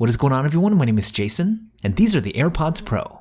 What is going on, everyone? My name is Jason, and these are the AirPods Pro.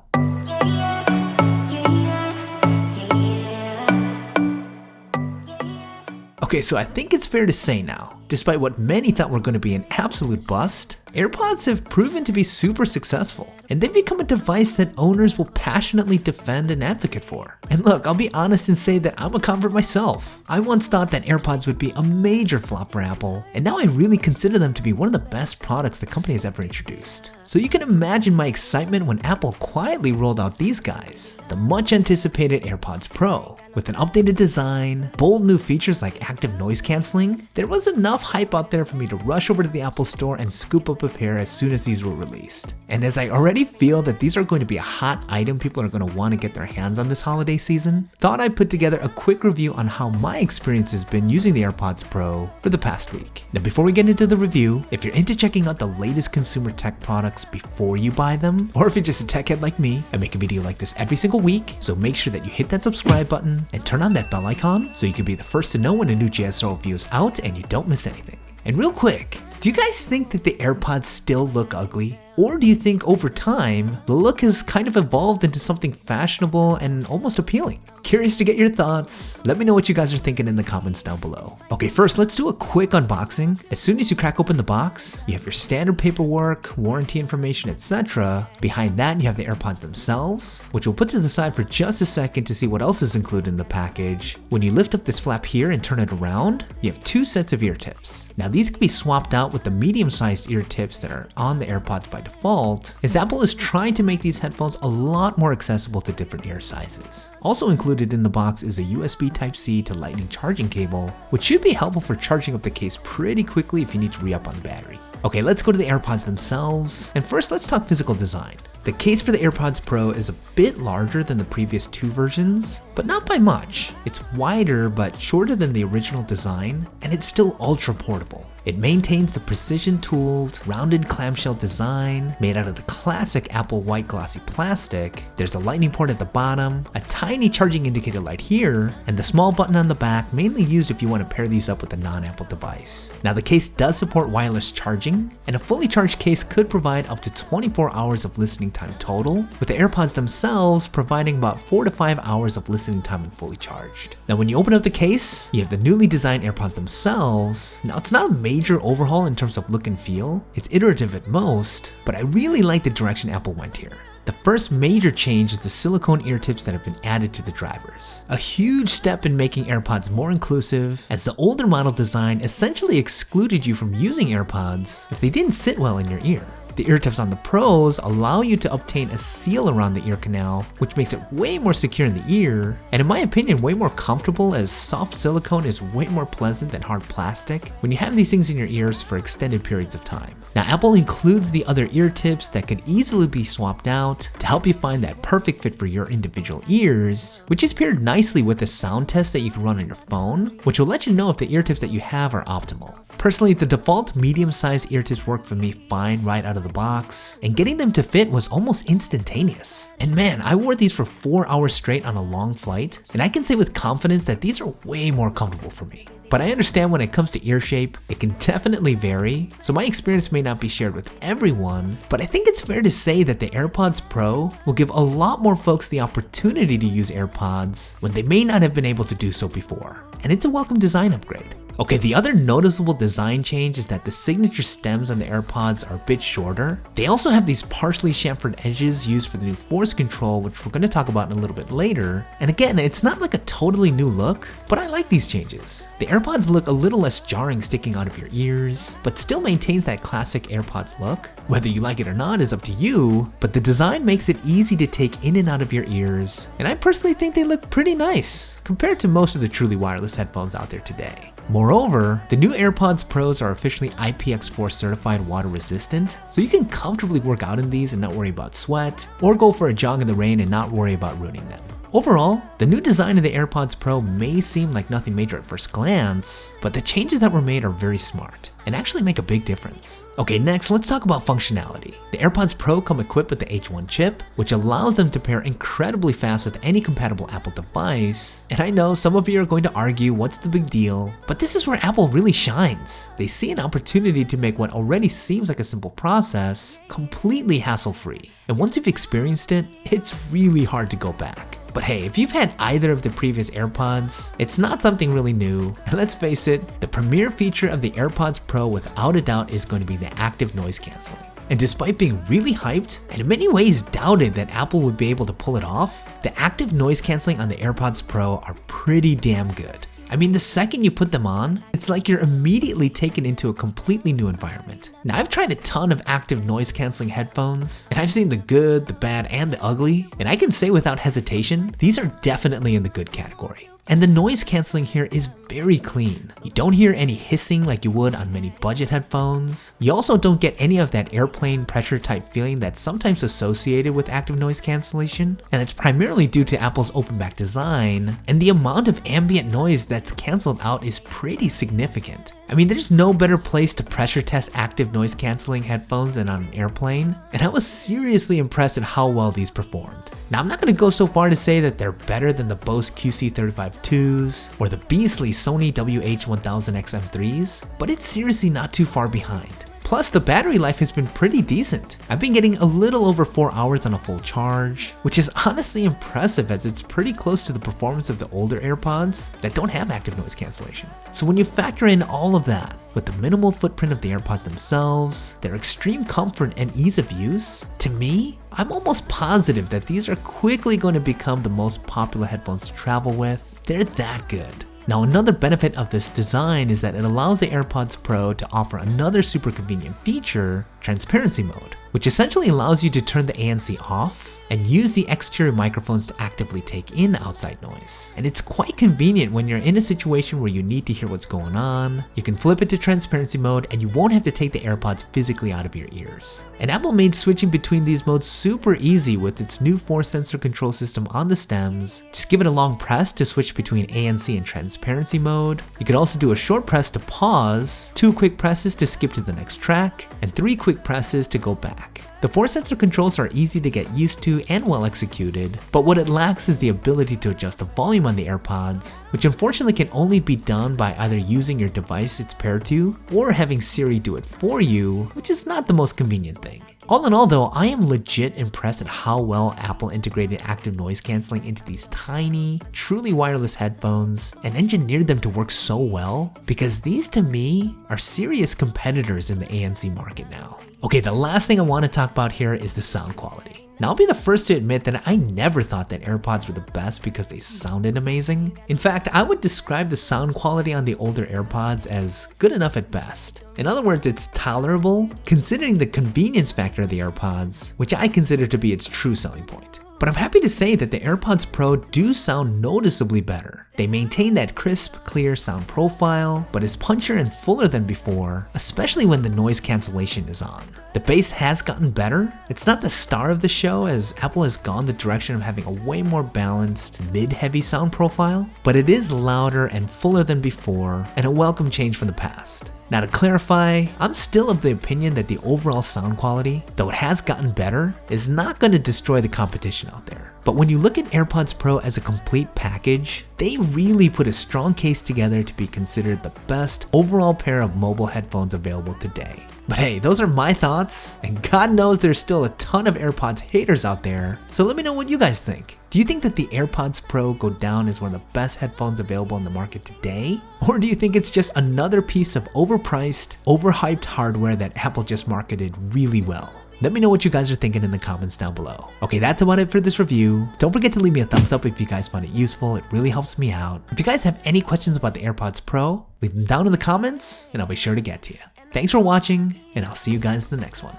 Okay, so I think it's fair to say now, despite what many thought were going to be an absolute bust, AirPods have proven to be super successful, and they've become a device that owners will passionately defend and advocate for. And look, I'll be honest and say that I'm a convert myself. I once thought that AirPods would be a major flop for Apple, and now I really consider them to be one of the best products the company has ever introduced. So you can imagine my excitement when Apple quietly rolled out these guys, the much anticipated AirPods Pro. With an updated design, bold new features like active noise cancelling, there was enough hype out there for me to rush over to the Apple Store and scoop up a pair as soon as these were released. And as I already feel that these are going to be a hot item people are going to want to get their hands on this holiday season, thought I'd put together a quick review on how my experience has been using the AirPods Pro for the past week. Now before we get into the review, if you're into checking out the latest consumer tech products before you buy them, or if you're just a tech head like me, I make a video like this every single week, so make sure that you hit that subscribe button and turn on that bell icon so you can be the first to know when a new JSR review is out and you don't miss anything. And real quick, do you guys think that the AirPods still look ugly? Or do you think over time, the look has kind of evolved into something fashionable and almost appealing? Curious to get your thoughts. Let me know what you guys are thinking in the comments down below. Okay, first let's do a quick unboxing. As soon as you crack open the box, you have your standard paperwork, warranty information, etc. Behind that, you have the AirPods themselves, which we'll put to the side for just a second to see what else is included in the package. When you lift up this flap here and turn it around, you have two sets of ear tips. Now these can be swapped out with the medium-sized ear tips that are on the AirPods by default, as Apple is trying to make these headphones a lot more accessible to different ear sizes. Also included in the box is a USB Type-C to Lightning charging cable, which should be helpful for charging up the case pretty quickly if you need to re-up on the battery. Okay, let's go to the AirPods themselves, and first let's talk physical design. The case for the AirPods Pro is a bit larger than the previous two versions, but not by much. It's wider but shorter than the original design, and it's still ultra portable. It maintains the precision-tooled, rounded clamshell design made out of the classic Apple white glossy plastic. There's a lightning port at the bottom, a tiny charging indicator light here, and the small button on the back mainly used if you want to pair these up with a non-Apple device. Now the case does support wireless charging, and a fully charged case could provide up to 24 hours of listening time total, with the AirPods themselves providing about 4 to 5 hours of listening time when fully charged. Now when you open up the case, you have the newly designed AirPods themselves. Now it's not a major overhaul in terms of look and feel, it's iterative at most, but I really like the direction Apple went here. The first major change is the silicone ear tips that have been added to the drivers. A huge step in making AirPods more inclusive, as the older model design essentially excluded you from using AirPods if they didn't sit well in your ear. The ear tips on the Pros allow you to obtain a seal around the ear canal, which makes it way more secure in the ear, and in my opinion way more comfortable, as soft silicone is way more pleasant than hard plastic when you have these things in your ears for extended periods of time. Now Apple includes the other ear tips that could easily be swapped out to help you find that perfect fit for your individual ears, which is paired nicely with a sound test that you can run on your phone, which will let you know if the ear tips that you have are optimal. Personally, the default medium-sized ear tips work for me fine right out of the box, and getting them to fit was almost instantaneous. And man, I wore these for 4 hours straight on a long flight, and I can say with confidence that these are way more comfortable for me. But I understand when it comes to ear shape, it can definitely vary, so my experience may not be shared with everyone, but I think it's fair to say that the AirPods Pro will give a lot more folks the opportunity to use AirPods when they may not have been able to do so before. And it's a welcome design upgrade. Okay, the other noticeable design change is that the signature stems on the AirPods are a bit shorter. They also have these partially chamfered edges used for the new force control, which we're going to talk about in a little bit later. And again, it's not like a totally new look, but I like these changes. The AirPods look a little less jarring sticking out of your ears, but still maintains that classic AirPods look. Whether you like it or not is up to you, but the design makes it easy to take in and out of your ears, and I personally think they look pretty nice compared to most of the truly wireless headphones out there today. Moreover, the new AirPods Pros are officially IPX4 certified water resistant, so you can comfortably work out in these and not worry about sweat, or go for a jog in the rain and not worry about ruining them. Overall, the new design of the AirPods Pro may seem like nothing major at first glance, but the changes that were made are very smart and actually make a big difference. Okay, next let's talk about functionality. The AirPods Pro come equipped with the H1 chip, which allows them to pair incredibly fast with any compatible Apple device. And I know some of you are going to argue what's the big deal, but this is where Apple really shines. They see an opportunity to make what already seems like a simple process completely hassle-free. And once you've experienced it, it's really hard to go back. But hey, if you've had either of the previous AirPods, it's not something really new. And let's face it, the premier feature of the AirPods Pro without a doubt is going to be the active noise canceling. And despite being really hyped, and in many ways doubted that Apple would be able to pull it off, the active noise canceling on the AirPods Pro are pretty damn good. I mean, the second you put them on, it's like you're immediately taken into a completely new environment. Now, I've tried a ton of active noise canceling headphones, and I've seen the good, the bad, and the ugly, and I can say without hesitation, these are definitely in the good category. And the noise canceling here is very clean. You don't hear any hissing like you would on many budget headphones. You also don't get any of that airplane pressure type feeling that's sometimes associated with active noise cancellation, and it's primarily due to Apple's open back design, and the amount of ambient noise that's cancelled out is pretty significant. I mean, there's no better place to pressure test active noise cancelling headphones than on an airplane, and I was seriously impressed at how well these performed. Now, I'm not going to go so far to say that they're better than the Bose QC35-2s or the beastly Sony WH-1000XM3s, but it's seriously not too far behind. Plus, the battery life has been pretty decent. I've been getting a little over 4 hours on a full charge, which is honestly impressive as it's pretty close to the performance of the older AirPods that don't have active noise cancellation. So when you factor in all of that, with the minimal footprint of the AirPods themselves, their extreme comfort and ease of use, to me, I'm almost positive that these are quickly going to become the most popular headphones to travel with. They're that good. Now, another benefit of this design is that it allows the AirPods Pro to offer another super convenient feature, transparency mode, which essentially allows you to turn the ANC off and use the exterior microphones to actively take in outside noise. And it's quite convenient when you're in a situation where you need to hear what's going on. You can flip it to transparency mode and you won't have to take the AirPods physically out of your ears. And Apple made switching between these modes super easy with its new 4-sensor control system on the stems. Just give it a long press to switch between ANC and transparency mode. You could also do a short press to pause, 2 quick presses to skip to the next track, and 3 quick presses to go back. The 4-sensor controls are easy to get used to and well executed, but what it lacks is the ability to adjust the volume on the AirPods, which unfortunately can only be done by either using your device it's paired to, or having Siri do it for you, which is not the most convenient thing. All in all though, I am legit impressed at how well Apple integrated active noise cancelling into these tiny, truly wireless headphones and engineered them to work so well, because these to me are serious competitors in the ANC market now. Okay, the last thing I want to talk about here is the sound quality. Now, I'll be the first to admit that I never thought that AirPods were the best because they sounded amazing. In fact, I would describe the sound quality on the older AirPods as good enough at best. In other words, it's tolerable, considering the convenience factor of the AirPods, which I consider to be its true selling point. But I'm happy to say that the AirPods Pro do sound noticeably better. They maintain that crisp, clear sound profile, but is punchier and fuller than before, especially when the noise cancellation is on. The bass has gotten better. It's not the star of the show as Apple has gone the direction of having a way more balanced, mid-heavy sound profile, but it is louder and fuller than before, and a welcome change from the past. Now to clarify, I'm still of the opinion that the overall sound quality, though it has gotten better, is not going to destroy the competition out there. But when you look at AirPods Pro as a complete package, they really put a strong case together to be considered the best overall pair of mobile headphones available today. But hey, those are my thoughts, and God knows there's still a ton of AirPods haters out there, so let me know what you guys think. Do you think that the AirPods Pro go down as one of the best headphones available in the market today? Or do you think it's just another piece of overpriced, overhyped hardware that Apple just marketed really well? Let me know what you guys are thinking in the comments down below. Okay, that's about it for this review. Don't forget to leave me a thumbs up if you guys found it useful. It really helps me out. If you guys have any questions about the AirPods Pro, leave them down in the comments and I'll be sure to get to you. Thanks for watching, and I'll see you guys in the next one.